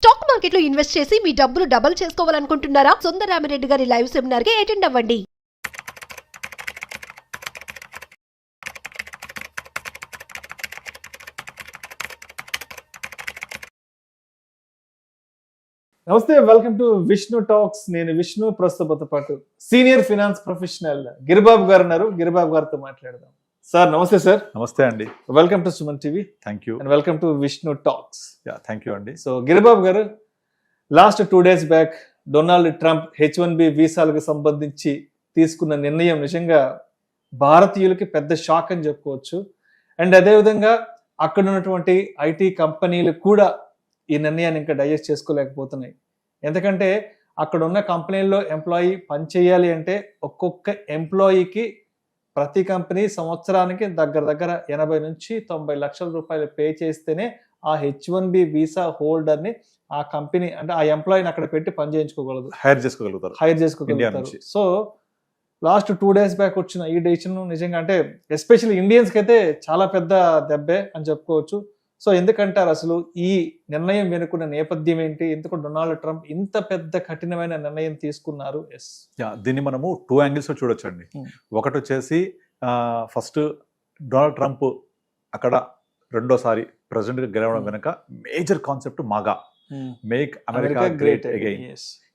Stock మార్కెట్లో invest చేసి మీ డబ్బులు డబుల్ చేసుకోవాలనుకుంటున్నారా? సుందరరామిరెడ్డి గారి లైవ్ సెమినార్ కి అటెండ్ అవ్వండి. నమస్తే, వెల్కమ్ టు విష్ణు టాక్స్. నేను విష్ణు, ప్రస్తుతంతో పాటు సీనియర్ ఫినాన్స్ ప్రొఫెషనల్ గిరిబాబు గారు ఉన్నారు. గిరిబాబు గారితో మాట్లాడదాం. సార్ నమస్తే. సార్ నమస్తే అండి. Welcome to Suman TV. Thank you and welcome to Vishnu talks. Thank you అండి. సో గిరిబాబు గారు, last 2 days back Donald Trump H1B వీసాలకు సంబంధించి తీసుకున్న నిర్ణయం నిజంగా భారతీయులకి పెద్ద షాక్ అని చెప్పుకోవచ్చు. అండ్ అదేవిధంగా అక్కడ ఉన్నటువంటి ఐటీ కంపెనీలు కూడా ఈ నిర్ణయాన్ని ఇంకా డైజెస్ట్ చేసుకోలేకపోతున్నాయి. ఎందుకంటే అక్కడ ఉన్న కంపెనీల్లో ఎంప్లాయీ పనిచేయాలి అంటే ఒక్కొక్క ఎంప్లాయీకి ప్రతి కంపెనీ సంవత్సరానికి దగ్గర 80 నుంచి 90 లక్షల రూపాయలు పే చేస్తేనే ఆ H1B వీసా హోల్డర్ని ఆ కంపెనీ అంటే ఆ ఎంప్లాయీని అక్కడ పెట్టి పని చేయించుకోగలదు, హైర్ చేసుకోగలుగుతారు. సో లాస్ట్ 2 days బ్యాక్ వచ్చిన ఈ డెసిషన్ నిజంగా అంటే ఎస్పెషల్లీ ఇండియన్స్కి అయితే చాలా పెద్ద దెబ్బే అని చెప్పుకోవచ్చు. సో ఎందుకంటారు అసలు ఈ నిర్ణయం వెనుకున్న నేపథ్యం ఏంటి? ఎందుకు డొనాల్డ్ ట్రంప్ ఇంత పెద్ద కఠినమైన నిర్ణయం తీసుకున్నారు? దీన్ని మనము 2 angles లో చూడొచ్చండి. ఒకటి వచ్చేసి ఫస్ట్ డొనాల్డ్ ట్రంప్ అక్కడ రెండోసారి ప్రెసిడెంట్ గా గెలవడం వెనుక major concept MAGA, make America great again.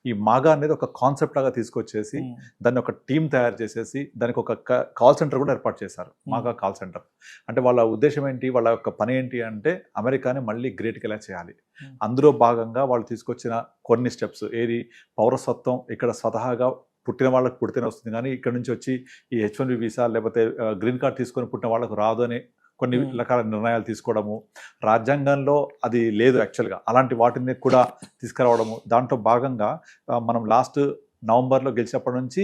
ఈ మాగా అనేది ఒక కాన్సెప్ట్ లాగా తీసుకొచ్చేసి దాన్ని ఒక టీం తయారు చేసేసి దానికి ఒక కాల్ సెంటర్ కూడా ఏర్పాటు చేశారు, మాగా కాల్ సెంటర్. అంటే వాళ్ళ ఉద్దేశం ఏంటి, వాళ్ళ యొక్క పని ఏంటి అంటే అమెరికాని మళ్ళీ గ్రేట్కి ఎలా చేయాలి. అందులో భాగంగా వాళ్ళు తీసుకొచ్చిన కొన్ని స్టెప్స్ ఏది, పౌరసత్వం ఇక్కడ స్వతహాగా పుట్టిన వాళ్ళకి పుడితేనే వస్తుంది, కానీ ఇక్కడ నుంచి వచ్చి ఈ H1B వీసా లేకపోతే గ్రీన్ కార్డ్ తీసుకొని పుట్టిన వాళ్ళకు రాదు అని కొన్ని రకాల నిర్ణయాలు తీసుకోవడము. రాజ్యాంగంలో అది లేదు యాక్చువల్గా, అలాంటి వాటిని కూడా తీసుకురావడము. దాంట్లో భాగంగా మనం లాస్ట్ నవంబర్లో గెలిచినప్పటి నుంచి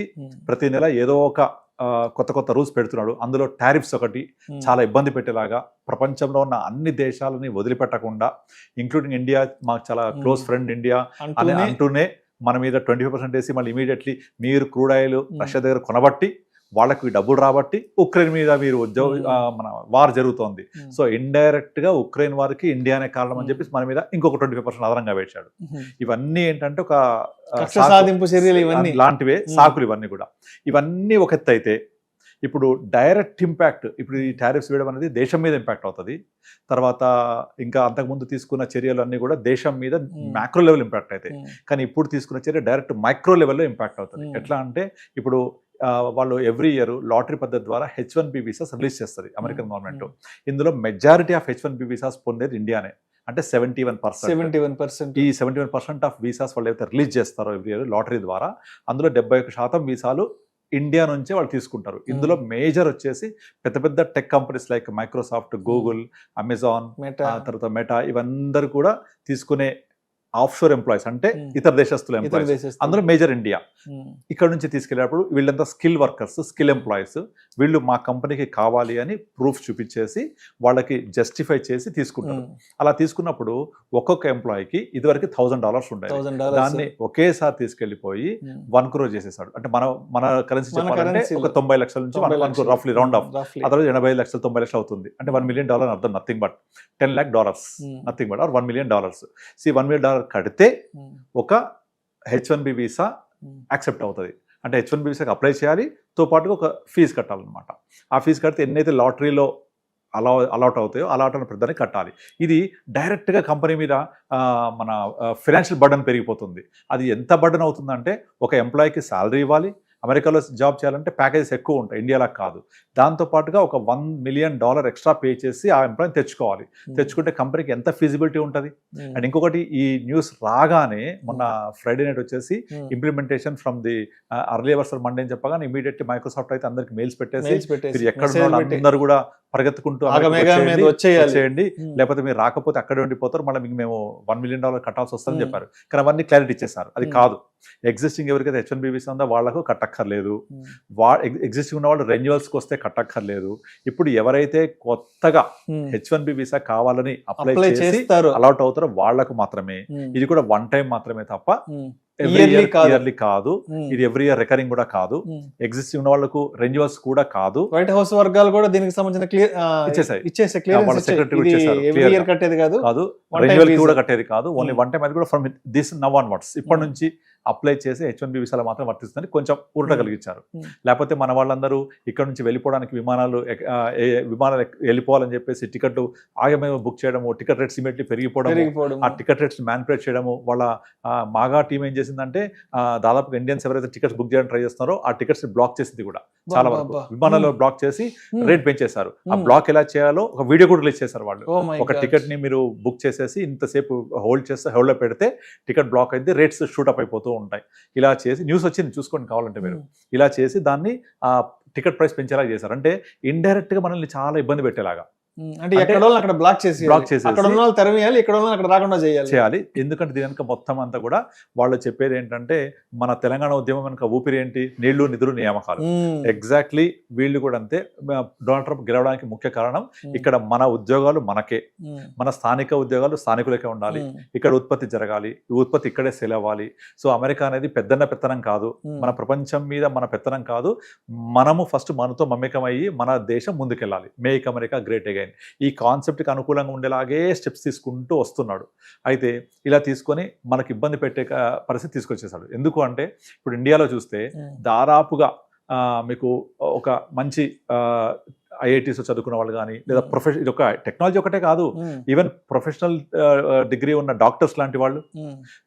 ప్రతి నెల ఏదో ఒక కొత్త రూల్స్ పెడుతున్నాడు. అందులో టారిఫ్స్ ఒకటి చాలా ఇబ్బంది పెట్టేలాగా, ప్రపంచంలో ఉన్న అన్ని దేశాలని వదిలిపెట్టకుండా ఇంక్లూడింగ్ ఇండియా, మాకు చాలా క్లోజ్ ఫ్రెండ్ ఇండియా అని అంటూనే మన మీద 25% వేసి మళ్ళీ ఇమీడియట్లీ మీరు క్రూడ్ ఆయిల్ రష్యా దగ్గర కొనబట్టి వాళ్ళకి డబ్బులు రాబట్టి ఉక్రెయిన్ మీద మీరు మన వార్ జరుగుతోంది. సో ఇండైరెక్ట్ గా ఉక్రెయిన్ వారికి ఇండియానే కారణం అని చెప్పి మన మీద ఇంకొక 25% అదనంగా వేశాడు. ఇవన్నీ ఏంటంటే ఒక సాధింపు చర్యలు ఇవన్నీ లాంటివే సాకులు. ఇవన్నీ కూడా ఇవన్నీ ఒక ఎత్తు అయితే, ఇప్పుడు డైరెక్ట్ ఇంపాక్ట్, ఇప్పుడు ఈ టారిఫ్స్ వేయడం అనేది దేశం మీద ఇంపాక్ట్ అవుతుంది. తర్వాత ఇంకా అంతకుముందు తీసుకున్న చర్యలు అన్నీ కూడా దేశం మీద మ్యాక్రో లెవెల్ ఇంపాక్ట్ అవుతాయి. కానీ ఇప్పుడు తీసుకున్న చర్య డైరెక్ట్ మైక్రో లెవెల్లో ఇంపాక్ట్ అవుతుంది. ఎట్లా అంటే ఇప్పుడు వాళ్ళు ఎవ్రీ ఇయర్ లాటరీ పద్ధతి ద్వారా H1B వీసాస్ రిలీజ్ చేస్తుంది అమెరికన్ గవర్నమెంట్. ఇందులో మెజారిటీ ఆఫ్ H1B వీసాస్ పొందేది ఇండియానే, అంటే 71%. ఈ 71% ఆఫ్ వీసాస్ వాళ్ళు ఏదైతే రిలీజ్ చేస్తారో ఎవ్రీ ఇయర్ లాటరీ ద్వారా, అందులో 71% వీసాలు ఇండియా నుంచే వాళ్ళు తీసుకుంటారు. ఇందులో మేజర్ వచ్చేసి పెద్ద tech companies like Microsoft, Google, Amazon, తర్వాత మెటా, ఇవందరూ కూడా తీసుకునే ఆఫ్షోర్ ఎంప్లాయీస్ అంటే ఇతర దేశస్తుల ఎంప్లాయీస్. అందులో మేజర్ ఇండియా. ఇక్కడ నుంచి తీసుకెళ్ళేటప్పుడు వీళ్ళంతా స్కిల్ వర్కర్స్, స్కిల్ ఎంప్లాయీస్, వీళ్ళు మా కంపెనీకి కావాలి అని ప్రూఫ్ చూపించేసి వాళ్ళకి జస్టిఫై చేసి తీసుకుంటారు. అలా తీసుకున్నప్పుడు ఒక్కొక్క ఎంప్లాయీకి ఇదివరకు $1,000 ఉండేది, దాన్ని ఒకేసారి తీసుకెళ్లిపోయి 1 crore చేసేసాడు. అంటే మన కరెన్సీ చెప్పాలంటే ఒక 90 లక్షల నుంచి 1 crore రఫ్లీ రౌండ్ ఆఫ్, అదర్ 85 లక్షలు 90 లక్షలు అవుతుంది. అంటే $1 million అర్థం nothing but $10 lakh, nothing but, or $1 million. $1 million కడితే ఒక H1B వీసా యాక్సెప్ట్ అవుతుంది. అంటే H1B వీసాకి అప్లై చేయాలి, తో పాటుగా ఒక ఫీజు కట్టాలన్నమాట. ఆ ఫీజు కడితే ఎన్నైతే లాటరీలో అలాట్ అవుతాయో అలాట్ అన్న పెద్దని కట్టాలి. ఇది డైరెక్ట్గా కంపెనీ మీద మన ఫైనాన్షియల్ బర్డన్ పెరిగిపోతుంది. అది ఎంత బర్డన్ అవుతుందంటే, ఒక ఎంప్లాయీకి శాలరీ ఇవ్వాలి, అమెరికాలో జాబ్ చేయాలంటే ప్యాకేజెస్ ఎక్కువ ఉంటాయి, ఇండియాలో కాదు. దాంతోపాటుగా ఒక $1 million ఎక్స్ట్రా పే చేసి ఆ ఎంప్లాయీని తెచ్చుకోవాలి. తెచ్చుకుంటే కంపెనీకి ఎంత ఫీజిబిలిటీ ఉంటుంది. అండ్ ఇంకొకటి, ఈ న్యూస్ రాగానే మొన్న ఫ్రైడే నైట్ వచ్చేసి implementation from the early hours Monday అని చెప్పగానే ఇమీడియట్లీ మైక్రోసాఫ్ట్ అయితే అందరికి మెయిల్స్ పెట్టేసి ఎక్కడ అందరూ కూడా పరిగెత్తుకుంటూ వచ్చేయండి, లేకపోతే మీరు రాకపోతే అక్కడే ఉండిపోతారు, మళ్ళీ మీకు మేము $1 million కట్టాల్సి వస్తుందని చెప్పారు. కానీ అవన్నీ క్లారిటీ ఇచ్చేసారు. అది కాదు, ఎగ్జిస్టింగ్ ఎవరికైతే H1B వీసా ఉందో వాళ్ళకు కట్టక్కర్లేదు, ఎగ్జిస్టింగ్ ఉన్న వాళ్ళు రెన్యువల్స్కి వస్తే కట్టక్కర్లేదు. ఇప్పుడు ఎవరైతే కొత్తగా H1B వీసా కావాలని అప్లై చేసి అలాట్ అవుతారో వాళ్లకు మాత్రమే, ఇది కూడా 1 time మాత్రమే తప్ప ఇయర్లీ కాదు. ఇది ఎవ్రీ ఇయర్ రికరింగ్ కూడా కాదు. ఎగ్జిస్టింగ్ ఉన్న వాళ్ళకు రెన్యువల్స్ కూడా కాదు. వైట్ హౌస్ వర్గాలు కూడా దీనికి సంబంధించిన ఇచ్చేసాయి, సెక్రటరీ కట్టేది కాదు. రెన్యువల్ కి కూడా కట్టేది కాదు, ఓన్లీ వన్ టైం. అది కూడా ఫ్రమ్ దిస్ నవ్ ఆన్వర్డ్స్ ఇప్పటి నుంచి అప్లై చేసి H1B వీసాలు మాత్రం వర్తిస్తుందని కొంచెం ఊరట కలిగించారు. లేకపోతే మన వాళ్ళందరూ ఇక్కడ నుంచి వెళ్ళిపోవడానికి విమానాలు వెళ్ళిపోవాలని చెప్పేసి టికెట్ ఆగమే బుక్ చేయడము, టికెట్ రేట్స్ ఇమీడియట్లీ పెరిగిపోవడం, ఆ టికెట్ రేట్స్ మ్యానిపులేట్ చేయడము. వాళ్ళ మాగా టీం ఏం చేసిందంటే దాదాపుగా ఇండియన్స్ ఎవరైతే టికెట్స్ బుక్ చేయడానికి ట్రై చేస్తున్నారో ఆ టికెట్స్ బ్లాక్ చేసింది కూడా చాలా వరకు. విమానాల్లో బ్లాక్ చేసి రేట్ పెంచేశారు. ఆ బ్లాక్ ఎలా చేయాలో ఒక వీడియో కూడా రిలీజ్ చేశారు వాళ్ళు. ఒక టికెట్ ని మీరు బుక్ చేసేసి ఇంతసేపు హోల్డ్ లో పెడితే టికెట్ బ్లాక్ అయితే రేట్స్ షూటప్ అయిపోతూ ఉంటాయి. ఇలా చేసి న్యూస్ వచ్చింది, చూసుకోండి కావాలంటే మీరు. ఇలా చేసి దాన్ని ఆ టికెట్ ప్రైస్ పెంచేలా చేశారు. అంటే ఇండైరెక్ట్ గా మనల్ని చాలా ఇబ్బంది పెట్టేలాగా. అంటే ఎక్కడ అక్కడ బ్లాక్ చేసి అక్కడ ఉన్న వాళ్ళు తెరవేయాలి, ఇక్కడ ఉన్న అక్కడ రాకుండా చేయాలి. ఎందుకంటే దీని వెనక మొత్తం అంతా కూడా వాళ్ళు చెప్పేది ఏంటంటే మన తెలంగాణ ఉద్యమం వెనక ఊపిరి ఏంటి, నీళ్లు నిధులు నియామకాలు. ఎగ్జాక్ట్లీ వీళ్ళు కూడా అంతే. డొనాల్డ్ ట్రంప్ గెలవడానికి ముఖ్య కారణం ఇక్కడ మన ఉద్యోగాలు మనకే, మన స్థానిక ఉద్యోగాలు స్థానికులకే ఉండాలి, ఇక్కడ ఉత్పత్తి జరగాలి, ఈ ఉత్పత్తి ఇక్కడే సేల్ అవ్వాలి. సో అమెరికా అనేది పెత్తనం కాదు, మన ప్రపంచం మీద మన పెత్తనం కాదు, మనము ఫస్ట్ మనతో మమేకం అయ్యి మన దేశం ముందుకెళ్ళాలి. Make America great again. ఈ కాన్సెప్ట్కి అనుకూలంగా ఉండేలాగే స్టెప్స్ తీసుకుంటూ వస్తున్నాడు. అయితే ఇలా తీసుకొని మనకి ఇబ్బంది పెట్టే పరిస్థితి తీసుకొచ్చేసాడు. ఎందుకు అంటే ఇప్పుడు ఇండియాలో చూస్తే దాదాపుగా మీకు ఒక మంచి IITs చదువుకున్న వాళ్ళు కానీ, లేదా ఇది ఒక టెక్నాలజీ ఒకటే కాదు, ఈవెన్ ప్రొఫెషనల్ డిగ్రీ ఉన్న డాక్టర్స్ లాంటి వాళ్ళు,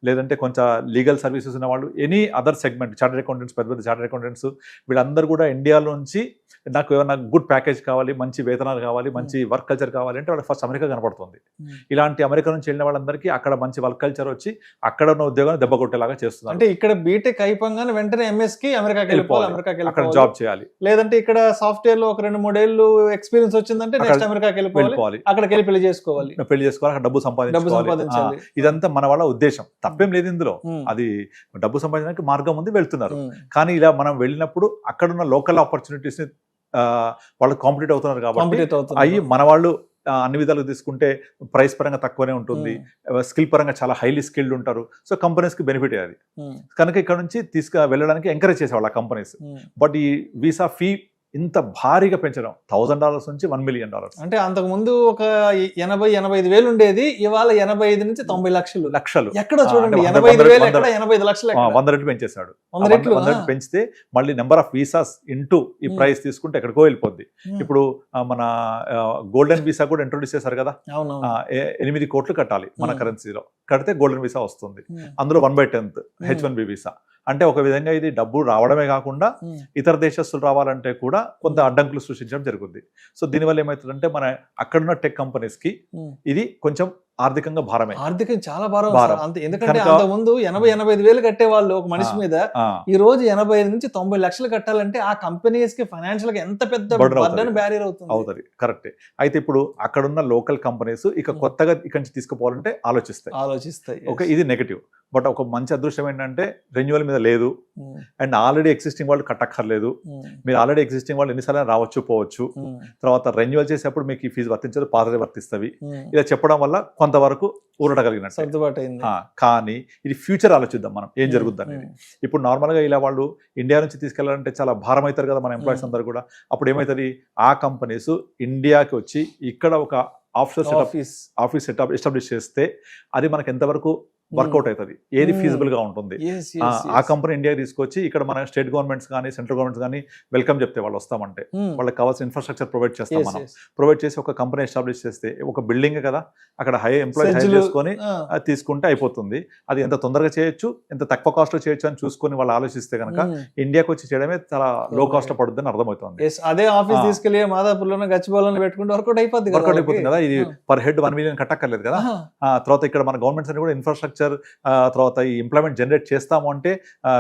లేదంటే కొంచెం లీగల్ సర్వీసెస్ ఉన్న వాళ్ళు, any other segment, chartered accountants, పెద్ద పెద్ద చార్టర్డ్ అకౌంటెంట్స్, వీళ్ళందరూ కూడా ఇండియాలో నుంచి నాకు ఏమైనా గుడ్ ప్యాకేజ్ కావాలి, మంచి వేతనాలు కావాలి, మంచి వర్క్ కల్చర్ కావాలి అంటే వాళ్ళకి ఫస్ట్ అమెరికా కనపడుతుంది. ఇలాంటి అమెరికా నుంచి వెళ్ళిన వాళ్ళందరికీ అక్కడ మంచి వర్క్ కల్చర్ వచ్చి అక్కడ ఉన్న ఉద్యోగాన్ని దెబ్బ కొట్టేలాగా చేస్తున్నారు. అంటే ఇక్కడ బీటెక్ అయిపోగానే వెంటనే MS కి అమెరికాకి వెళ్ళిపోవాలి, అక్కడ జాబ్ చేయాలి. లేదంటే ఇక్కడ సాఫ్ట్వేర్ లో ఒక 2-3 ఏళ్ళు ఎక్స్పీరియన్స్ వచ్చిందంటే నెక్స్ట్ అమెరికాకి వెళ్ళిపోవాలి, అక్కడికి వెళ్ళి పెళ్లి చేసుకోవాలి, అక్కడ డబ్బు సంపాదించాలి. ఇదంతా మన వాళ్ళ ఉద్దేశం, తప్పేం లేదు ఇందులో. అది డబ్బు సంపాదించడానికి మార్గం ఉంది, వెళ్తున్నారు. కానీ ఇలా మనం వెళ్ళినప్పుడు అక్కడున్న లోకల్ ఆపర్చునిటీస్ ని వాళ్ళు కాంపిటేట్ అవుతున్నారు కాబట్టి అయ్యి మన వాళ్ళు అన్ని విధాలుగా తీసుకుంటే ప్రైస్ పరంగా తక్కువనే ఉంటుంది, స్కిల్ పరంగా చాలా హైలీ స్కిల్డ్ ఉంటారు. సో కంపెనీస్ కి బెనిఫిట్ అది కనుక ఇక్కడ నుంచి వెళ్ళడానికి ఎంకరేజ్ చేసేవాళ్ళు ఆ కంపెనీస్. బట్ ఈ వీసా ఫీ ఇంత భారీగా పెంచడం $1,000 నుంచి $1 million. అంటే అంతకు ముందు ఒక 80-85 వేలు ఉండేది, ఇవాళ 85 నుంచి 90 లక్షలు. ఎక్కడ చూడండి 85,000 ఎక్కడ 85 లక్షలు, 100 రెట్లు పెంచేశాడు. 100 రెట్లు పెంచితే మళ్ళీ నెంబర్ ఆఫ్ వీసాస్ ఇంటూ ఈ ప్రైస్ తీసుకుంటే ఎక్కడికో వెళ్ళిపోద్ది. ఇప్పుడు మన గోల్డెన్ వీసా కూడా ఇంట్రొడ్యూస్ చేశారు కదా, 8 కోట్లు కట్టాలి మన కరెన్సీలో, కడితే గోల్డెన్ వీసా వస్తుంది. అందులో 1/10 H1B వీసా. అంటే ఒక విధంగా ఇది డబ్బు రావడమే కాకుండా ఇతర దేశస్తులు రావాలంటే కూడా కొంత అడ్డంకులు సృష్టించడం జరుగుతుంది. సో దీనివల్ల ఏమవుతుందంటే మన అక్కడున్న టెక్ కంపెనీస్ కి ఇది కొంచెం ఆర్థికంగా భారమే, ఆర్థికంగా చాలా భారం. ఎందుకంటే అంత ముందు 80-85 వేలు కట్టే వాళ్ళు ఒక మనిషి మీద, ఈ రోజు 85 నుంచి 90 లక్షలు కట్టాలంటే ఆ కంపెనీస్ కి ఫైనాన్షియల్ గా ఎంత పెద్ద బ్యారియర్ అవుతుంది. కరెక్ట్. అయితే ఇప్పుడు అక్కడున్న లోకల్ కంపెనీస్ ఇక కొత్తగా ఇక్కడి నుంచి తీసుకుపోవాలంటే ఆలోచిస్తాయి. ఓకే, ఇది నెగటివ్. బట్ ఒక మంచి అదృష్టం ఏంటంటే రెన్యువల్ మీద లేదు, అండ్ ఆల్రెడీ ఎగ్జిస్టింగ్ వాళ్ళు కట్టక్కర్లేదు. మీరు ఆల్రెడీ ఎగ్జిస్టింగ్ వాళ్ళు ఎన్నిసార్లు రావచ్చు పోవచ్చు, తర్వాత రెన్యువల్ చేసేప్పుడు మీకు ఈ ఫీజు వర్తించదు, పాతది వర్తిస్తవి. ఇలా చెప్పడం వల్ల కొంతవరకు ఊరట కలిగినట్టు. కానీ ఇది ఫ్యూచర్ ఆలోచిద్దాం మనం ఏం జరుగుద్ది అనేది. ఇప్పుడు నార్మల్ గా ఇలా వాళ్ళు ఇండియా నుంచి తీసుకెళ్లాలంటే చాలా భారం అవుతారు కదా మన ఎంప్లాయీస్ అందరూ కూడా. అప్పుడు ఏమవుతుంది, ఆ కంపెనీస్ ఇండియాకి వచ్చి ఇక్కడ ఒక ఆఫీస్ సెటప్ ఎస్టాబ్లిష్ చేస్తే అది మనకి ఎంతవరకు వర్కౌట్ అవుతుంది, ఏది ఫీజిబుల్ గా ఉంటుంది. ఆ కంపెనీ ఇండియా తీసుకొచ్చి ఇక్కడ మన స్టేట్ గవర్నమెంట్స్ కానీ సెంట్రల్ గవర్నమెంట్స్ కానీ వెల్కమ్ చెప్తే వాళ్ళు వస్తామంటే వాళ్ళకి కావాల్సిన ఇన్ఫ్రాస్ట్రక్చర్ ప్రొవైడ్ చేస్తాం మనం. ప్రొవైడ్ చేసి ఒక కంపెనీ ఎస్టాబ్లిష్ చేస్తే ఒక బిల్డింగ్ కదా, అక్కడ ఎంప్లాయీస్ హైర్ చేసుకొని తీసుకుంటే అయిపోతుంది. అది ఎంత తొందరగా చేయొచ్చు, ఎంత తక్కువ కాస్ట్ లో చేయొచ్చు అని చూసుకొని వాళ్ళు ఆలోచిస్తే కనుక ఇండియాకి వచ్చి చేయడమే చాలా లో కాస్ట్ లో పడుతుందని అర్థమవుతుంది. అదే ఆఫీస్ తీసుకెళ్లి మాదాపూర్లోనే గచ్చిబౌలిలో పెట్టుకుంటే వర్కౌట్ అయిపోతుంది కదా. ఇది పర్ హెడ్ $1 million కట్టక్కర్లేదు కదా. తర్వాత ఇక్కడ మన గవర్నమెంట్స్ అని కూడా ఇన్ఫ్రాస్ట్రక్చర్, తర్వాత ఈ ఎంప్లాయ్మెంట్ జనరేట్ చేస్తాము అంటే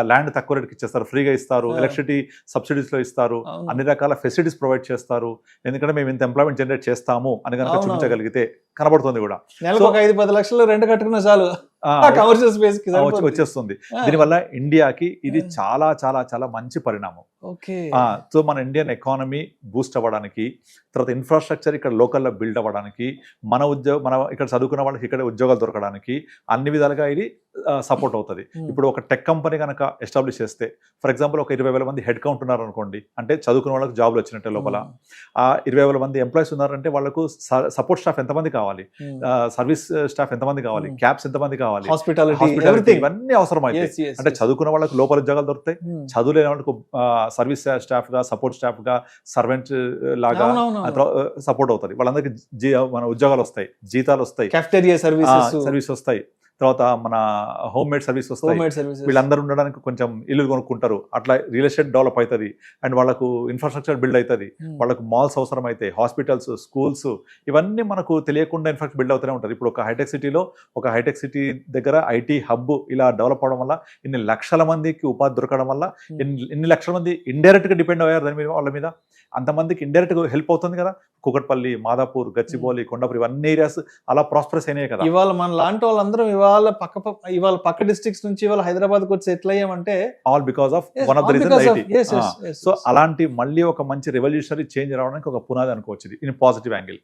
ల్యాండ్ తక్కువ రేట్కి ఇచ్చేస్తారు, ఫ్రీగా ఇస్తారు, ఎలక్ట్రిసిటీ సబ్సిడీస్ లో ఇస్తారు, అన్ని రకాల ఫెసిలిటీస్ ప్రొవైడ్ చేస్తారు. ఎందుకంటే మేము ఇంత ఎంప్లాయ్మెంట్ జనరేట్ చేస్తాము అని కనుక చూపించగలిగితే కనబడుతుంది కూడా. 5-10 లక్షలు రెంట్ కట్టుకున్న చాలు కమర్షియల్ స్పేస్ కి వచ్చేస్తుంది. దీనివల్ల ఇండియాకి ఇది చాలా చాలా చాలా మంచి పరిణామం. సో మన ఇండియన్ ఎకానమీ బూస్ట్ అవ్వడానికి, తర్వాత ఇన్ఫ్రాస్ట్రక్చర్ ఇక్కడ లోకల్లో బిల్డ్ అవ్వడానికి, మన ఇక్కడ చదువుకున్న వాళ్ళకి ఇక్కడ ఉద్యోగాలు దొరకడానికి అన్ని విధాలుగా ఇది సపోర్ట్ అవుతుంది. ఇప్పుడు ఒక టెక్ కంపెనీ కనుక ఎస్టాబ్లిష్ చేస్తే ఫర్ ఎగ్జాంపుల్ ఒక 20,000 మంది హెడ్ కౌంట్ ఉన్నారు అనుకోండి, అంటే చదువుకున్న వాళ్ళకి జాబ్లు వచ్చినట్టే లోపల. ఆ 20,000 మంది ఎంప్లాయీస్ ఉన్నారంటే వాళ్ళకు సపోర్ట్ స్టాఫ్ ఎంతమంది కావాలి, సర్వీస్ స్టాఫ్ ఎంతమంది కావాలి, క్యాబ్స్ ఎంతమంది కావాలి, హాస్పిటాలిటీ ఇవన్నీ అవసరం అయితే. అంటే చదువుకున్న వాళ్ళకి లోపల ఉద్యోగాలు దొరుకుతాయి, చదువు లేని వాళ్ళకు సర్వీస్ స్టాఫ్ గా, సపోర్ట్ స్టాఫ్ గా, సర్వెంట్ లాగా సపోర్ట్ అవుతుంది. వాళ్ళందరికీ మన ఉద్యోగాలు వస్తాయి, జీతాలు వస్తాయి, సర్వీస్ వస్తాయి, తర్వాత మన హోమ్ మేడ్ సర్వీస్ వస్తాయి. వీళ్ళందరూ ఉండడానికి కొంచెం ఇల్లు కొనుక్కుంటారు, అట్లా రియల్ ఎస్టేట్ డెవలప్ అవుతుంది, అండ్ వాళ్ళకు ఇన్ఫ్రాస్ట్రక్చర్ బిల్డ్ అవుతుంది, వాళ్ళకు మాల్స్ అవసరం అవుతాయి, హాస్పిటల్స్, స్కూల్స్, ఇవన్నీ మనకు తెలియకుండా ఇన్ఫ్రాస్ట్రక్చర్ బిల్డ్ అవుతూనే ఉంటుంది. ఇప్పుడు ఒక హైటెక్ సిటీ దగ్గర ఐటీ హబ్ ఇలా డెవలప్ అవడం వల్ల ఇన్ని లక్షల మందికి ఉపాధి దొరకడం వల్ల ఇన్ని లక్షల మంది ఇండైరెక్ట్ గా డిపెండ్ అయ్యారు దాని మీద, వాళ్ళ మీద. అంతమందికి ఇండైరెక్ట్ గా హెల్ప్ అవుతుంది కదా. కుకట్పల్లి, మాదాపూర్, గచ్చిబౌలి, కొండాపూర్ ఇవన్నీ ఏరియాస్ అలా ప్రాస్పరస్ అయినాయి కదా. ఇవాళ మన లాంటి వాళ్ళందరం ఇవాళ పక్క డిస్ట్రిక్ట్స్ నుంచి ఇవాళ హైదరాబాద్ కు వచ్చి సెటిల్ అయ్యామంటే all because of one of the reason IT. So అలాంటి మళ్ళీ ఒక మంచి రెవల్యూషనరీ చేంజ్ రావడానికి ఒక పునాది అనుకోవచ్చు ఇన్ పాజిటివ్ యాంగిల్.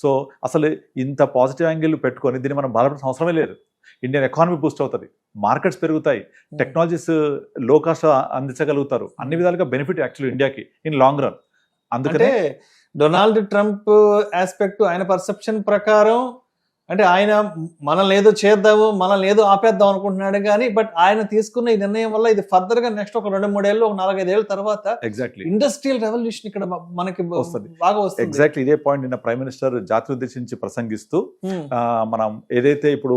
సో అసలు ఇంత పాజిటివ్ యాంగిల్ పెట్టుకొని దీన్ని మనం బాధపడాల్సిన అవసరమే లేదు. ఇండియన్ ఎకానమీ బూస్ట్ అవుతుంది, మార్కెట్స్ పెరుగుతాయి, టెక్నాలజీస్ లో కాస్ట్ అందించగలుగుతారు, అన్ని విధాలుగా బెనిఫిట్ యాక్చువల్లీ ఇండియాకి ఇన్ లాంగ్ రన్. అందుకనే డొనాల్డ్ ట్రంప్ ఆస్పెక్ట్, ఆయన పర్సెప్షన్ ప్రకారం అంటే ఆయన మనల్ని ఏదో చేద్దాము, మనల్ని ఏదో ఆపేద్దాం అనుకుంటున్నాడు కానీ, బట్ ఆయన తీసుకున్న ఈ నిర్ణయం వల్ల ఇది ఫర్దర్ గా నెక్స్ట్ ఒక 2-3 ఏళ్ళు, ఒక 4-5 ఏళ్ళ తర్వాత ఎగ్జాక్ట్లీ ఇండస్ట్రియల్ రెవల్యూషన్ ఇక్కడ మనకి బాగా వస్తుంది. ఎగ్జాక్ట్లీ ఇదే పాయింట్ నిన్న ప్రైమ్ మినిస్టర్ జాతి ఉద్దేశించి ప్రసంగిస్తూ మనం ఏదైతే ఇప్పుడు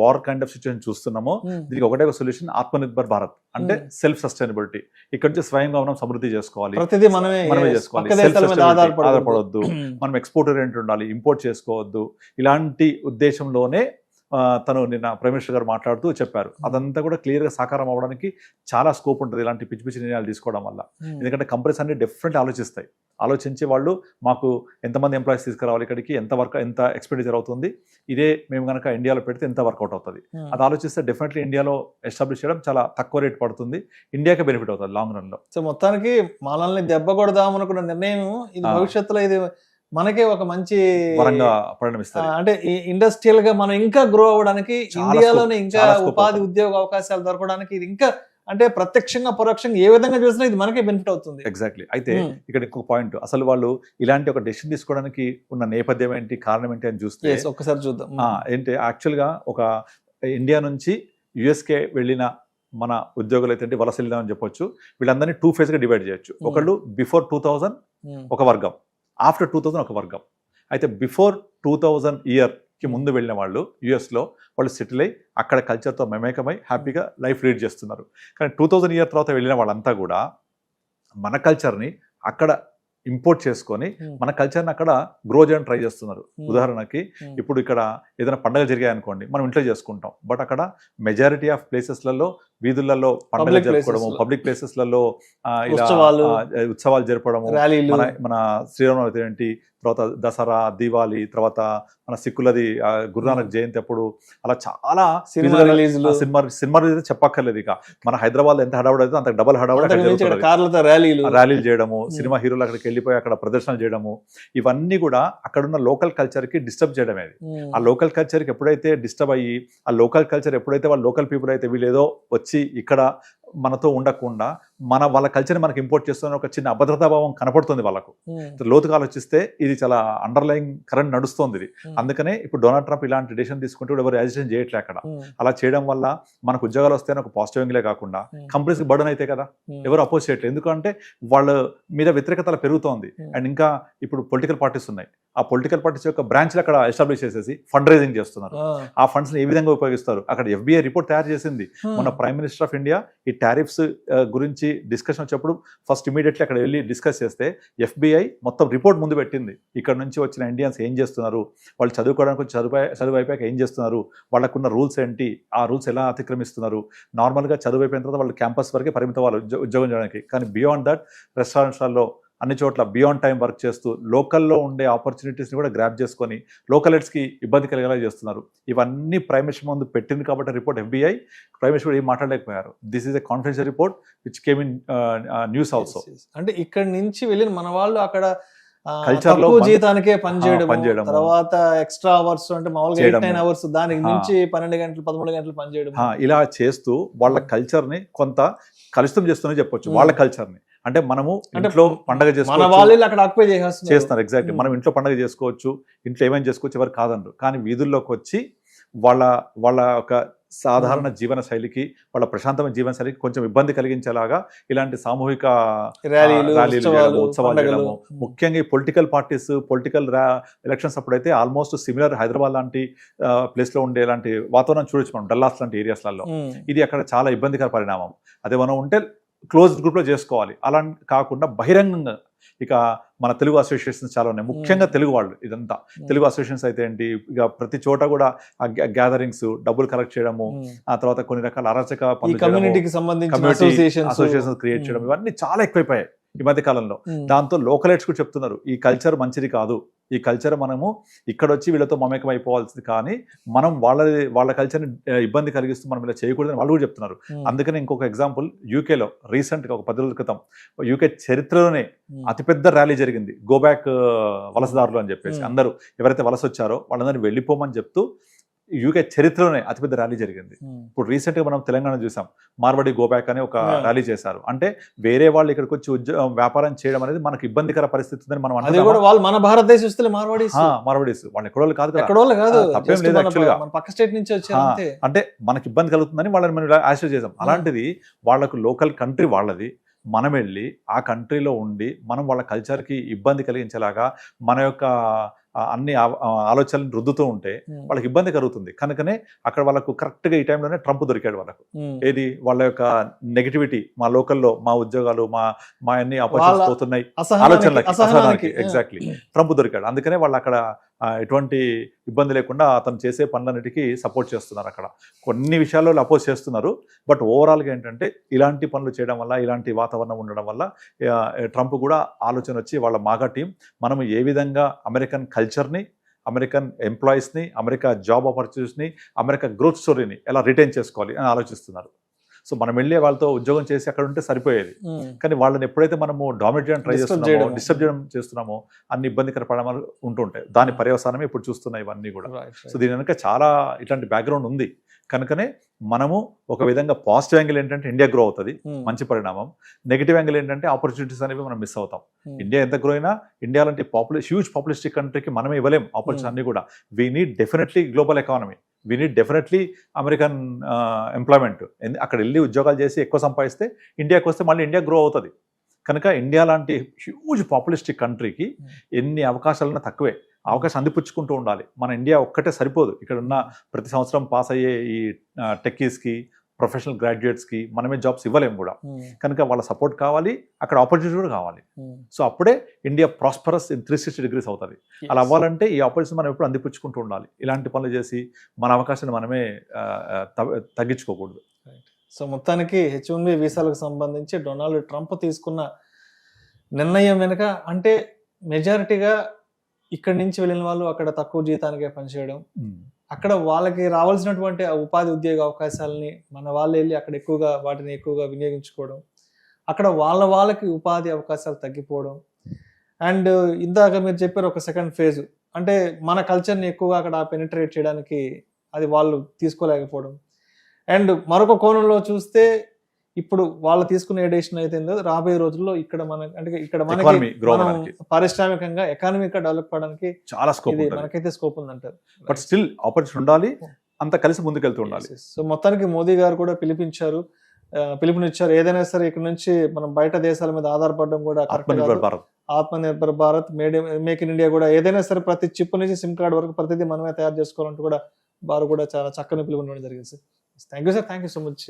వార్ కైండ్ ఆఫ్ సిచ్యువేషన్ చూస్తున్నామో దీనికి ఒకటే ఒక సొల్యూషన్, ఆత్మనిర్భర్ భారత్ అంటే సెల్ఫ్ సస్టైనబిలిటీ. ఇక్కడ నుంచి స్వయంగా మనం సమృద్ధి చేసుకోవాలి, ప్రతిదీ మనమే చేసుకోవాలి, ఆధారపడవద్దు, మనం ఎక్స్పోర్ట్ ఓరియంటెడ్ ఉండాలి, ఇంపోర్ట్ చేసుకోవద్దు. ఇలాంటి ఉద్దేశంలోనే తను నిన్న ప్రైమ్ మినిస్టర్ గారు మాట్లాడుతూ చెప్పారు. అదంతా కూడా క్లియర్ గా సాకారం అవ్వడానికి చాలా స్కోప్ ఉంటుంది ఇలాంటి పిచ్చి పిచ్చి నిర్ణయాలు తీసుకోవడం వల్ల. ఎందుకంటే కంపెనీస్ అన్ని డిఫరెంట్ ఆలోచిస్తాయి, ఆలోచించి వాళ్ళు మాకు ఎంతమంది ఎంప్లాయీస్ తీసుకురావాలి, ఇక్కడికి ఎంత ఎక్స్పెండిచర్ అవుతుంది, ఇదే మేము కనుక ఇండియాలో పెడితే ఎంత వర్కౌట్ అవుతుంది, అది ఆలోచిస్తే డెఫినెట్లీ ఇండియాలో ఎస్టాబ్లిష్ చేయడం చాలా తక్కువ రేట్ పడుతుంది, ఇండియాకి బెనిఫిట్ అవుతుంది లాంగ్ రన్ లో. సో మొత్తానికి మనల్ని దెబ్బ కొడదాం అనుకున్న నిర్ణయం ఇది భవిష్యత్తులో ఇది మనకే ఒక మంచి వరంగా పరిణమిస్తారు. అంటే ఇండస్ట్రియల్ గా మనం ఇంకా గ్రో అవ్వడానికి, ఇండియాలోనే ఇంకా ఉపాధి ఉద్యోగ అవకాశాలు దొరకడానికి ఇది ఇంకా అంటే ప్రత్యక్షంగా పరోక్షంగా ఏ విధంగా చూసినా ఇది మనకే బెనిఫిట్ అవుతుంది. ఎగ్జాక్ట్లీ. అయితే ఇక్కడ ఇంకొక పాయింట్, అసలు వాళ్ళు ఇలాంటి ఒక డెసిషన్ తీసుకోవడానికి ఉన్న నేపథ్యం ఏంటి, కారణం ఏంటి అని చూస్తే ఒక్కసారి చూద్దాం. ఏంటి యాక్చువల్ గా ఒక ఇండియా నుంచి యుఎస్కే వెళ్ళిన మన ఉద్యోగులు అయితే వలస వెళ్ళినామని చెప్పొచ్చు. వీళ్ళందరినీ 2 phases గా డివైడ్ చేయొచ్చు. ఒకళ్ళు బిఫోర్ 2000 ఒక వర్గం, ఆఫ్టర్ 2000 ఒక వర్గం. అయితే బిఫోర్ 2000 ఇయర్ కి ముందు వెళ్ళిన వాళ్ళు యుఎస్లో వాళ్ళు సెటిల్ అయ్యి అక్కడ కల్చర్తో మమేకమై హ్యాపీగా లైఫ్ లీడ్ చేస్తున్నారు. కానీ 2000 ఇయర్ తర్వాత వెళ్ళిన వాళ్ళంతా కూడా మన కల్చర్ని అక్కడ ఇంపోర్ట్ చేసుకొని మన కల్చర్ని అక్కడ గ్రో చేయడం ట్రై చేస్తున్నారు. ఉదాహరణకి ఇప్పుడు ఇక్కడ ఏదైనా పండుగ జరిగాయి అనుకోండి, మనం ఇంట్లో చేసుకుంటాం, బట్ అక్కడ మెజారిటీ ఆఫ్ ప్లేసెస్లలో వీధులలో పండుగ జరుపుకోవడము, పబ్లిక్ ప్లేసెస్లలో ఉత్సవాలు జరపడము, మన శ్రీరామనవమి ఏంటి, తర్వాత దసరా, దీవాలి, తర్వాత మన సిక్కులది గురునానక్ జయంతి అప్పుడు, అలా చాలా సినిమా రిలీజ్ చెప్పక్కర్లేదు. ఇక మన హైదరాబాద్ ఎంత హడావుడు అయితే అంత డబల్ హడావుడు, ర్యాలీలు చేయడము, సినిమా హీరోలు అక్కడికి వెళ్ళిపోయి అక్కడ ప్రదర్శనలు చేయడము, ఇవన్నీ కూడా అక్కడున్న లోకల్ కల్చర్ కి డిస్టర్బ్ చేయడమే. ఆ లోకల్ కల్చర్ కి ఎప్పుడైతే డిస్టర్బ్ అయ్యి, ఆ లోకల్ కల్చర్ ఎప్పుడైతే వాళ్ళ లోకల్ పీపుల్ అయితే వీళ్ళు ఏదో వచ్చి ఇక్కడ మనతో ఉండకుండా వాళ్ళ కల్చర్ని మనకి ఇంపోర్ట్ చేస్తున్న ఒక చిన్న అభద్రతా భావం కనపడుతుంది వాళ్ళకు. లోతుగా ఆలోచిస్తే ఇది చాలా అండర్లైన్ కరెంట్ నడుస్తుంది ఇది. అందుకనే ఇప్పుడు డొనాల్డ్ ట్రంప్ ఇలాంటి డిసిషన్ తీసుకుంటే ఎవరు యాజిటేషన్ చేయట్లే అక్కడ. అలా చేయడం వల్ల మనకు ఉద్యోగాలు వస్తాయని ఒక పాజిటివ్ యాంగిలే కాకుండా కంపెనీస్కి బర్డన్ అయితే కదా, ఎవరు అపోజ్ చేయట్లేదు. ఎందుకంటే వాళ్ళ మీద వ్యతిరేకత పెరుగుతోంది. అండ్ ఇంకా ఇప్పుడు పొలిటికల్ పార్టీస్ ఉన్నాయి, ఆ పొలిటికల్ పార్టీస్ యొక్క బ్రాంచ్లు అక్కడ ఎస్టాబ్లిష్ చేసేసి ఫండ్ రైజింగ్ చేస్తున్నారు. ఆ ఫండ్స్ ఏ విధంగా ఉపయోగిస్తారు, అక్కడ FBI రిపోర్ట్ తయారు చేసింది. మన ప్రైమ్ మినిస్టర్ ఆఫ్ ఇండియా ఈ టారిఫ్స్ గురించి డిస్కషన్ వచ్చేప్పుడు ఫస్ట్ ఇమీడియట్లీ అక్కడ వెళ్ళి డిస్కస్ చేస్తే FBI మొత్తం రిపోర్ట్ ముందు పెట్టింది. ఇక్కడ నుంచి వచ్చిన ఇండియన్స్ ఏం చేస్తున్నారు, వాళ్ళు చదువుకోవడానికి వచ్చి చదువు అయిపోయాక ఏం చేస్తున్నారు, వాళ్ళకున్న రూల్స్ ఏంటి, ఆ రూల్స్ ఎలా అతిక్రమిస్తున్నారు. నార్మల్గా చదువు అయిపోయిన తర్వాత వాళ్ళు క్యాంపస్ వరకే పరిమితం వాళ్ళు ఉద్యోగం చేయడానికి, కానీ బియాండ్ దట్ రెస్టారెంట్స్లలో అన్ని చోట్ల బియాండ్ టైం వర్క్ చేస్తూ లోకల్లో ఉండే ఆపర్చునిటీస్ని కూడా గ్రాప్ చేసుకొని లోకలైట్స్కి ఇబ్బంది కలిగేలా చేస్తున్నారు. ఇవన్నీ ప్రైమ్ మినిస్టర్ ముందు పెట్టింది కాబట్టి రిపోర్ట్ FBI, ప్రైమ్ మినిస్టర్ ఏం మాట్లాడలేకపోయారు. This is a confidential report which came in news also. అంటే ఇక్కడ నుంచి వెళ్ళిన మన వాళ్ళు అక్కడ Culture లో తక్కువ జీతానికే పనిచేయడం, పనిచేయడము. తర్వాత ఎక్స్ట్రా అవర్స్ అంటే మామూలుగా 8 చేయడము. 9 అవర్స్ దానికి మించి 12 గంటలు 13 గంటలు పనిచేయడం. ఇలా చేస్తూ వాళ్ళ కల్చర్ని కొంత కలుషితం చేస్తూనే చెప్పొచ్చు. వాళ్ళ కల్చర్ని అంటే మనము అంటే ఇంట్లో పండగ మన చేసుకోవచ్చు, వాళ్ళు అక్కడ ఆక్యుపై చేస్తున్నారు. ఎగ్జాక్ట్లీ మనం ఇంట్లో పండగ చేసుకోవచ్చు, ఇంట్లో ఏమైనా చేసుకోవచ్చు, ఎవరు కాదనరు. కానీ వీధుల్లోకి వచ్చి వాళ్ళ వాళ్ళ ఒక సాధారణ జీవన శైలికి, వాళ్ళ ప్రశాంతమైన జీవన శైలికి కొంచెం ఇబ్బంది కలిగించేలాగా ఇలాంటి సామూహిక ర్యాలీలు, చేయడము, ఉత్సవాలు పండగలు. చేయడము. ముఖ్యంగా ఈ పొలిటికల్ పార్టీస్ పొలిటికల్ ఎలక్షన్స్ అప్పుడైతే ఆల్మోస్ట్ సిమిలర్ హైదరాబాద్ లాంటి ప్లేస్ లో ఉండే లాంటి వాతావరణం చూడొచ్చు మనం, డల్లాస్ లాంటి ఏరియాస్లలో. ఇది అక్కడ చాలా ఇబ్బందికర పరిణామం. అదే మనం ఉంటే క్లోజ్డ్ గ్రూప్ లో చేసుకోవాలి, అలా కాకుండా బహిరంగంగా. ఇక మన తెలుగు అసోసియేషన్స్ చాలా ఉన్నాయి, ముఖ్యంగా తెలుగు వాళ్ళు. ఇదంతా తెలుగు అసోసియేషన్స్ అయితే ఏంటి, ఇక ప్రతి చోట కూడా గ్యాదరింగ్స్, డబ్బులు కలెక్ట్ చేయడము, ఆ తర్వాత కొన్ని రకాల అరాచక పనులు చేయడము, కమ్యూనిటీకి సంబంధించిన కమ్యూనిటీ అసోసియేషన్స్ అసోసియేషన్స్ క్రియేట్ చేయడం, ఇవన్నీ చాలా ఎక్కువైపోయాయి ఈ మధ్య కాలంలో. దాంతో లోకలైట్స్ కూడా చెప్తున్నారు ఈ కల్చర్ మంచిది కాదు, ఈ కల్చర్ మనము ఇక్కడ వచ్చి వీళ్ళతో మమేకం అయిపోవాల్సింది, కానీ మనం వాళ్ళ కల్చర్ని ఇబ్బంది కలిగిస్తూ మనం ఇలా చేయకూడదని వాళ్ళు కూడా చెప్తున్నారు. అందుకని ఇంకొక ఎగ్జాంపుల్, యూకేలో రీసెంట్గా ఒక 10 రోజుల క్రితం యూకే చరిత్రలోనే అతిపెద్ద ర్యాలీ జరిగింది, గో బ్యాక్ వలసదారులు అని చెప్పేసి. అందరూ ఎవరైతే వలస వచ్చారో వాళ్ళందరినీ వెళ్ళిపోమని చెప్తూ యూకే చరిత్రలోనే అతిపెద్ద ర్యాలీ జరిగింది. ఇప్పుడు రీసెంట్గా మనం తెలంగాణ చూసాం, మార్వాడి గో బ్యాక్ అని ఒక ర్యాలీ చేశారు. అంటే వేరే వాళ్ళు ఇక్కడికి వచ్చి వ్యాపారం చేయడం అనేది మనకు ఇబ్బందికర పరిస్థితి ఉందని మనం అది కూడా వాళ్ళు మన భారతదేశస్తులే మార్వాడీస్ వాళ్ళు ఎక్కడో కాదు కదా, ఎక్కడో కాదు, తప్పేం just లేదు మన actually గా. పక్క స్టేట్ నుంచి వచ్చారు అంతే. అంటే మనకి ఇబ్బంది కలుగుతుందని వాళ్ళని మనం ఆశ్రయ చేసాం. అలాంటిది వాళ్ళకు లోకల్ కంట్రీ వాళ్ళది, మనం వెళ్ళి ఆ కంట్రీలో ఉండి మనం వాళ్ళ కల్చర్కి ఇబ్బంది కలిగించేలాగా మన యొక్క అన్ని ఆలోచనలు రుద్దుతూ ఉంటే వాళ్ళకి ఇబ్బంది కలుగుతుంది. కనుకనే అక్కడ వాళ్ళకు కరెక్ట్గా ఈ టైంలోనే ట్రంప్ దొరికాడు వాళ్ళకు. ఏది వాళ్ళ యొక్క నెగిటివిటీ, మా లోకల్లో మా ఉద్యోగాలు మా అన్ని ఆపర్చునిటీస్ పోతున్నాయి ఆలోచనలకి, అసహనానికి ఎగ్జాక్ట్లీ ట్రంప్ దొరికాడు. అందుకనే వాళ్ళు అక్కడ ఎటువంటి ఇబ్బంది లేకుండా అతను చేసే పనులన్నిటికీ సపోర్ట్ చేస్తున్నారు. అక్కడ కొన్ని విషయాల్లో అపోజ్ చేస్తున్నారు, బట్ ఓవరాల్గా ఏంటంటే ఇలాంటి పనులు చేయడం వల్ల, ఇలాంటి వాతావరణం ఉండడం వల్ల ట్రంప్ కూడా ఆలోచన వచ్చి వాళ్ళ మాగా టీం మనం ఏ విధంగా అమెరికన్ కల్చర్ని, అమెరికన్ ఎంప్లాయీస్ని, అమెరికా జాబ్ ఆపర్చునిటీస్ని, అమెరికా గ్రోత్ స్టోరీని ఎలా రిటైన్ చేసుకోవాలి అని ఆలోచిస్తున్నారు. సో మనం వెళ్ళే వాళ్ళతో ఉద్యోగం చేసి అక్కడ ఉంటే సరిపోయేది, కానీ వాళ్ళని ఎప్పుడైతే మనము డామినేట్ చేయడం ట్రై చేస్తున్నామో, డిస్టర్బ్ చేయడం చేస్తున్నామో, అన్ని ఇబ్బందికర పరిణామాలు ఉంటుంటాయి. దాని పర్యవసానమే ఇప్పుడు చూస్తున్నాయి ఇవన్నీ కూడా. సో దీని వెనక చాలా ఇట్లాంటి బ్యాక్గ్రౌండ్ ఉంది. కనుకనే మనము ఒక విధంగా పాజిటివ్ యాంగిల్ ఏంటంటే ఇండియా గ్రో అవుతుంది, మంచి పరిణామం. నెగిటివ్ యాంగిల్ ఏంటంటే ఆపర్చునిటీస్ అనేవి మనం మిస్ అవుతాం. ఇండియా ఎంత గ్రో అయినా ఇండియా లాంటి హ్యూజ్ పాపులిస్టిక్ కంట్రీకి మనమే ఇవ్వలేం ఆపర్చునిటీ అన్ని కూడా. We need definitely global economy, we need definitely American employment. అక్కడ వెళ్ళి ఉద్యోగాలు చేసి ఎక్కువ సంపాదిస్తే ఇండియాకి వస్తే మళ్ళీ ఇండియా గ్రో అవుతుంది. కనుక ఇండియా లాంటి హ్యూజ్ పాపులిస్టిక్ కంట్రీకి ఎన్ని అవకాశాలన్నా తక్కువే, అవకాశం అందిపుచ్చుకుంటూ ఉండాలి. మన ఇండియా ఒక్కటే సరిపోదు. ఇక్కడ ఉన్న ప్రతి సంవత్సరం పాస్ అయ్యే ఈ టెక్కీస్కి, ప్రొఫెషనల్ గ్రాడ్యుయేట్స్కి మనమే జాబ్స్ ఇవ్వలేము కూడా. కనుక వాళ్ళ సపోర్ట్ కావాలి, అక్కడ ఆపర్చునిటీ కూడా కావాలి. సో అప్పుడే ఇండియా ప్రాస్పరస్ ఇన్ 360 degrees అవుతుంది. అలా అవ్వాలంటే ఈ ఆపర్చునిటీ మనం ఎప్పుడు అందిపుచ్చుకుంటూ ఉండాలి. ఇలాంటి పనులు చేసి మన అవకాశాన్ని మనమే తగ్గించుకోకూడదు. సో మొత్తానికి H1B వీసాలకు సంబంధించి డొనాల్డ్ ట్రంప్ తీసుకున్న నిర్ణయం వెనుక అంటే మెజారిటీగా ఇక్కడి నుంచి వెళ్ళిన వాళ్ళు అక్కడ తక్కువ జీతానికే పనిచేయడం, అక్కడ వాళ్ళకి రావాల్సినటువంటి ఉపాధి ఉద్యోగ అవకాశాలని మన వాళ్ళు వెళ్ళి అక్కడ వాటిని ఎక్కువగా వినియోగించుకోవడం, అక్కడ వాళ్ళకి ఉపాధి అవకాశాలు తగ్గిపోవడం. అండ్ ఇందాక మీరు చెప్పారు ఒక సెకండ్ ఫేజ్, అంటే మన కల్చర్ని ఎక్కువగా అక్కడ పెనిట్రేట్ చేయడానికి అది వాళ్ళు తీసుకోలేకపోవడం. అండ్ మరొక కోణంలో చూస్తే ఇప్పుడు వాళ్ళు తీసుకునే ఎడిషన్ అయితే రాబోయే రోజుల్లో ఇక్కడ మనకి పారిశ్రామికంగా ఎకానమీగా డెవలప్ అవడానికి చాలా స్కోప్, మనకైతే స్కోప్ ఉందంటారు. బట్ స్టిల్ ఆపర్చునిటీ ఉండాలి, అంత కలిసి ముందుకెళ్తూ ఉండాలి. సో మొత్తానికి మోదీ గారు కూడా పిలుపునిచ్చారు, ఏదైనా సరే ఇక్కడ నుంచి మనం బయట దేశాల మీద ఆధారపడడం కూడా Atmanirbhar Bharat, make in India కూడా, ఏదైనా సరే ప్రతి చిప్ నుంచి సిమ్ కార్డ్ వరకు ప్రతిదీ మనమే తయారు చేసుకోవాలంటూ కూడా వారు కూడా చాలా చక్కని పిలుపునివ్వడం జరిగింది. Sir thank you so much.